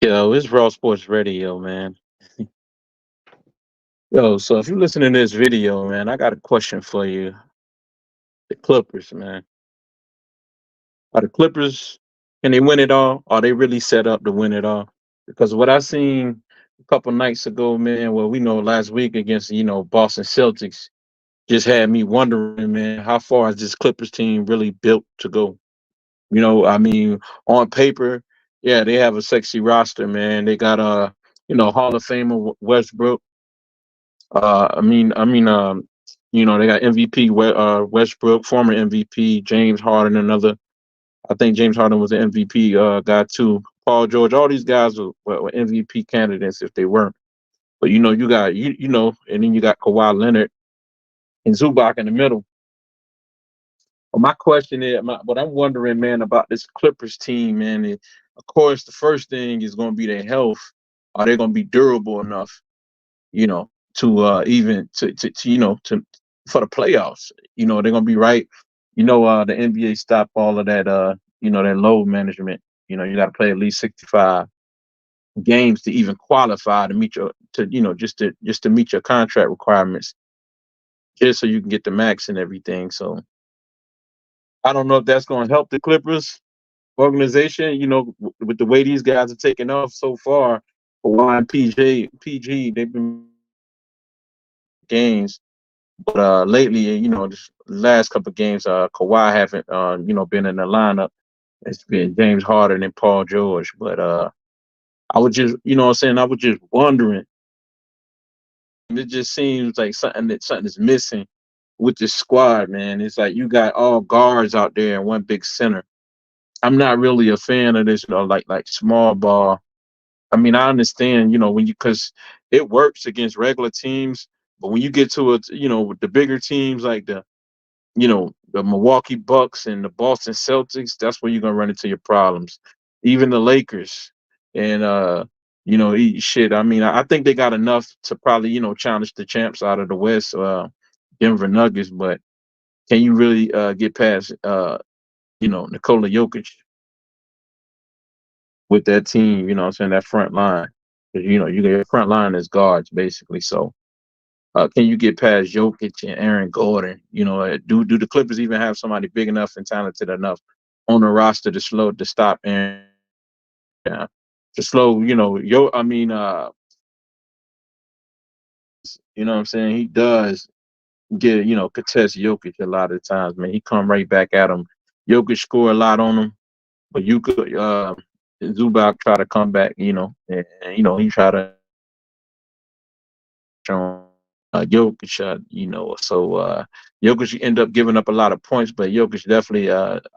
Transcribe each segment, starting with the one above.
Yo, it's Raw Sports Radio, man. Yo, so if you listen to this video, man, I got a question for you. The Clippers, man. Are the Clippers, can they win it all? Are they really set up to win it all? Because what I seen a couple nights ago, man, well, we know last week against, Boston Celtics just had me wondering, man, how far is this Clippers team really built to go? I mean, on paper, yeah, they have a sexy roster, man. They got Hall of Famer Westbrook. They got MVP Westbrook, former MVP James Harden, another. I think James Harden was an MVP guy too. Paul George, all these guys were MVP candidates if they weren't. But you got and then you got Kawhi Leonard and Zubac in the middle. But my question is, what I'm wondering, man, about this Clippers team, man. Of course, the first thing is going to be their health. Are they going to be durable enough? To even to for the playoffs. They're gonna be right. The NBA stopped all of that that load management. You gotta play at least 65 games to even qualify to meet your just to meet your contract requirements, just so you can get the max and everything. So I don't know if that's gonna help the Clippers organization, with the way these guys are taking off so far. Kawhi and PG, they've been games. But lately, this last couple of games, Kawhi haven't, been in the lineup. It's been James Harden and Paul George. But I was just, what I'm saying, I was just wondering. It just seems like something is missing with this squad, man. It's like you got all guards out there and one big center. I'm not really a fan of this, like small ball. I mean, I understand, because it works against regular teams, but when you get to it, with the bigger teams like the Milwaukee Bucks and the Boston Celtics, that's where you're gonna run into your problems. Even the Lakers and shit. I mean, I think they got enough to probably challenge the champs out of the West, Denver Nuggets. But can you really get past Nikola Jokic with that team? What I'm saying, that front line. 'Cause, you got your front line as guards basically. So can you get past Jokic and Aaron Gordon? Do the Clippers even have somebody big enough and talented enough on the roster to stop Aaron down? To slow, what I'm saying? He does contest Jokic a lot of times, man. He come right back at him. Jokic score a lot on him, but you could Zubac try to come back, and he try to show Jokic, so Jokic end up giving up a lot of points, but Jokic definitely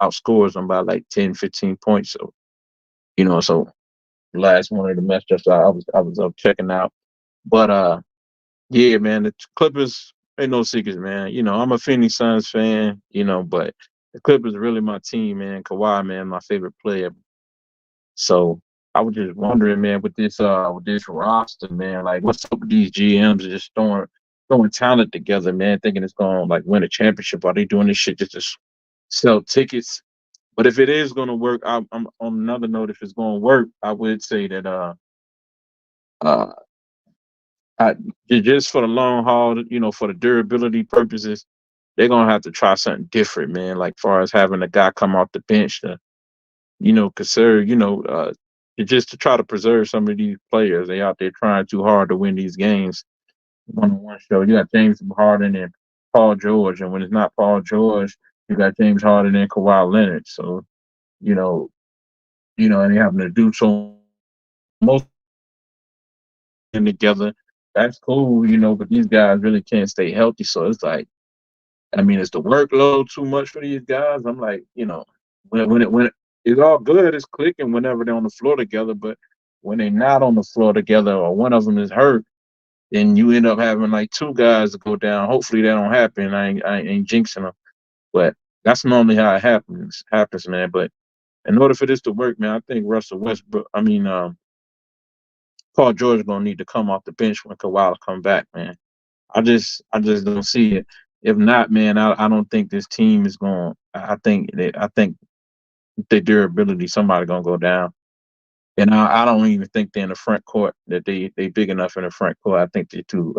outscores him by like 10, 15 points. So, so last one of the matchups I was up checking out. But yeah, man, the Clippers ain't no secrets, man. I'm a Phoenix Suns fan, but the Clippers are really my team, man. Kawhi, man, my favorite player. So I was just wondering, man, with this roster, man, like what's up with these GMs just throwing talent together, man, thinking it's gonna like win a championship. Are they doing this shit just to sell tickets? But if it is gonna work, I'm on another note. If it's gonna work, I would say that uh I, just for the long haul, for the durability purposes, they're gonna have to try something different, man. Like far as having a guy come off the bench to conserve, just to try to preserve some of these players. They out there trying too hard to win these games. One-on-one show. You got James Harden and Paul George, and when it's not Paul George, you got James Harden and Kawhi Leonard. So, you know, and they having to do so most of them together. That's cool, but these guys really can't stay healthy. So it's like, I mean, is the workload too much for these guys? I'm like, when it's all good, it's clicking whenever they're on the floor together. But when they're not on the floor together, or one of them is hurt, then you end up having like two guys to go down. Hopefully that don't happen. I ain't jinxing them, but that's normally how it happens, man. But in order for this to work, man, I think Russell Westbrook, Paul George is gonna need to come off the bench when Kawhi come back, man. I just don't see it. If not, man, I don't think this team is going. I think the durability, somebody gonna go down. And I don't even think they're in the front court that they big enough in the front court. I think they're too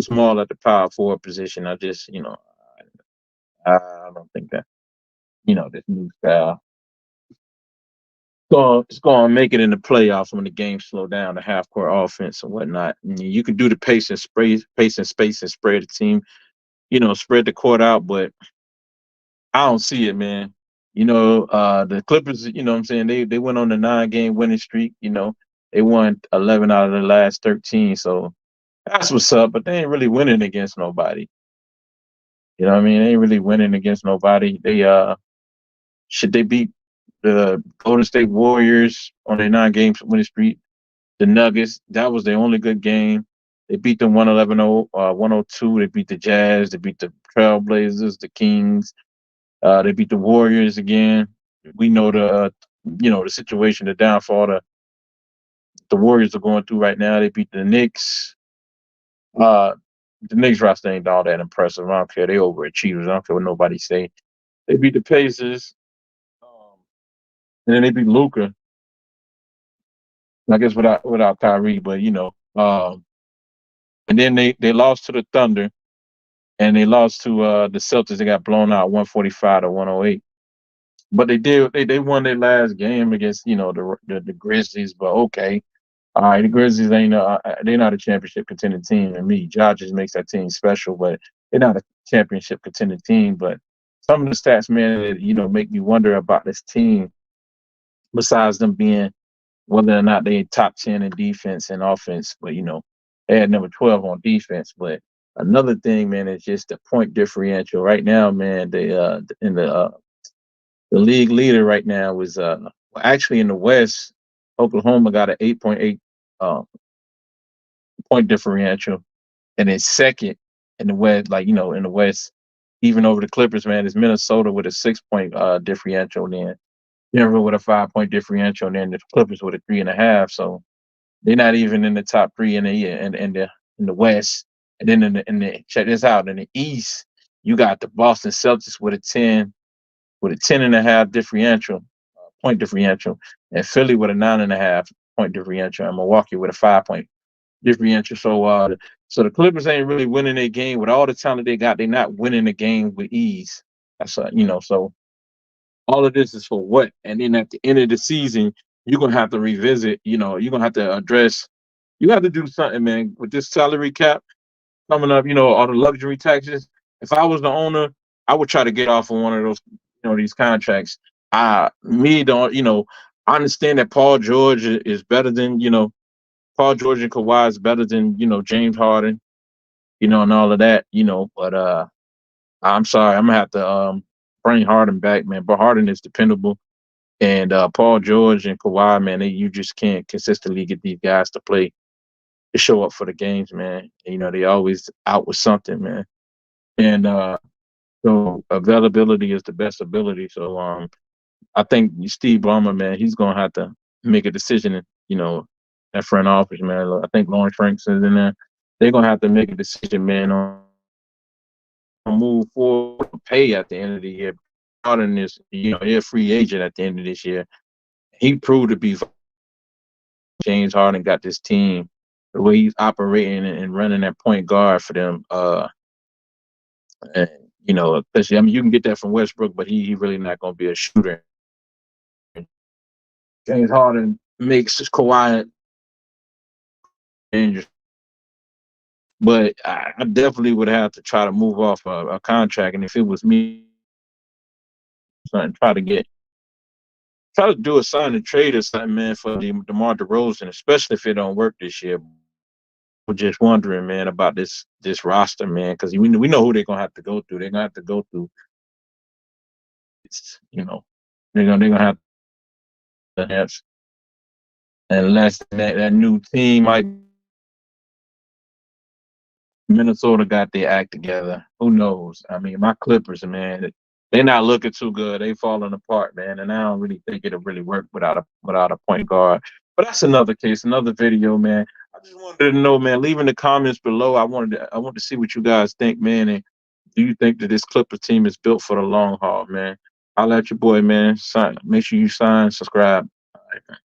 small at the power forward position. I just I don't think that this new style it's going to make it in the playoffs when the games slow down, the half court offense and whatnot. And you can do the pace and space and spread the team, spread the court out, but I don't see it, man. The Clippers, what I'm saying, they went on a 9-game winning streak. They won 11 out of the last 13. So that's what's up, but they ain't really winning against nobody. You know what I mean? They ain't really winning against nobody. Should they beat the Golden State Warriors on their 9-game winning streak? The Nuggets, that was their only good game. They beat them 102. They beat the Jazz. They beat the Trailblazers, the Kings. They beat the Warriors again. We know the situation, the downfall the Warriors are going through right now. They beat the Knicks. The Knicks roster ain't all that impressive. I don't care. They overachievers. I don't care what nobody say. They beat the Pacers. And then they beat Luka. I guess without Kyrie, but and then they lost to the Thunder, and they lost to the Celtics. They got blown out 145-108. But they won their last game against the Grizzlies. But okay, all right, the Grizzlies ain't they're not a championship contending team. And me, Josh just makes that team special, but they're not a championship contending team. But some of the stats, man, that make me wonder about this team. Besides them being whether or not they top 10 in defense and offense, but they had number 12 on defense. But another thing, man, is just the point differential. Right now, man, they in the league leader right now is actually in the West, Oklahoma got an 8.8 point differential, and then second in the West, in the West, even over the Clippers, man, is Minnesota with a 6-point differential. Then Denver with a 5-point differential, and then the Clippers with a 3.5. So they're not even in the top 3 in the West. And then in the check this out, in the East, you got the Boston Celtics with a 10.5 differential, point differential, and Philly with a 9.5 point differential, and Milwaukee with a 5-point differential. So the Clippers ain't really winning their game with all the talent they got. They're not winning the game with ease. That's so all of this is for what? And then at the end of the season, you're gonna have to revisit. You're gonna have to address. You have to do something, man, with this salary cap coming up. All the luxury taxes. If I was the owner, I would try to get off of one of those, these contracts. I understand that Paul George is better than Paul George and Kawhi is better than James Harden, and all of that, But I'm sorry, I'm gonna have to bring Harden back, man. But Harden is dependable, and Paul George and Kawhi, man, you just can't consistently get these guys to play, to show up for the games, man. They always out with something, man. And so availability is the best ability. So I think Steve Ballmer, man, he's gonna have to make a decision. That front office, man. I think Lawrence Franks is in there. They're gonna have to make a decision, man, on move forward, pay at the end of the year. Harden is, he's a free agent at the end of this year. He proved to be. James Harden got this team, the way he's operating and running that point guard for them. And, especially, you can get that from Westbrook, but he really not gonna be a shooter. James Harden makes Kawhi dangerous. But I definitely would have to try to move off a contract. And if it was me, try to do a sign and trade or something, man, for DeMar DeRozan, especially if it don't work this year. We're just wondering, man, about this roster, man, because we know who they're gonna have to go through. They're gonna have to go through. They're gonna have to, unless that new team might. Minnesota got their act together. Who knows? I mean, my Clippers, man, they're not looking too good. They falling apart, man, and I don't really think it'll really work without a point guard. But that's another case, another video, man. I just wanted to know, man. Leave in the comments below. I want to see what you guys think, man. And do you think that this Clippers team is built for the long haul, man? I'll let your boy, man. Make sure you sign, subscribe. All right, man.